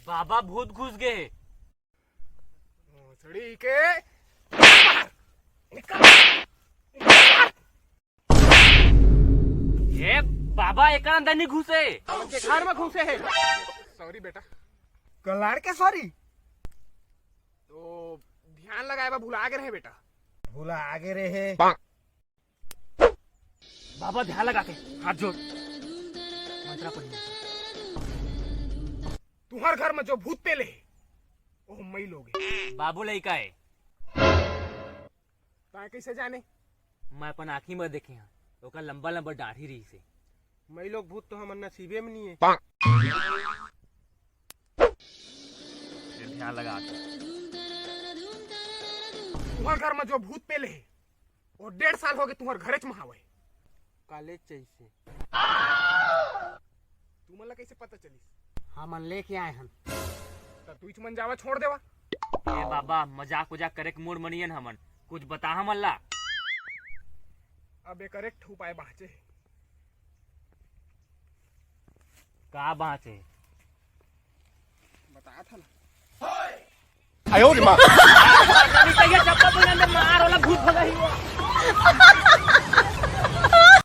बाबा भूत घुस गए। भोसड़ी के ये बाबा एक अंदर नहीं घुसे, के घर में घुसे है। सॉरी बेटा। कलाड़ के सॉरी तो ध्यान लगाए बा, भुला आगे रहे बेटा, भुला आगे रहे। बाबा ध्यान लगा के हाथ जोड़ मंत्रा पढ़िए। तुम्हार घर में जो भूत पेले है वो मई लोग बाबू लइका है, ताए कैसे जाने? मैं अपन आँखी में देखे हैं, ओका लंबा लंबा दाढ़ी रही से। मई लोग भूत तो हम नसीबे में नहीं है। ध्यान लगा के। तुम्हार घर में जो भूत पेले है वो 1.5 साल हो गए तुम्हार घरे च महावे कॉलेज चाहिए। तुमला कैसे पता चली? हम लेके आए हम तब तू मन जावा छोड़ देवा। ए बाबा मजाक उजाक करे के मूड मनियन हमन, कुछ बता हमन ला। अब एक करेक्ट उपाय बाचे का बात है? बताया था ना। चप्पल मार वाला भूत भगा ही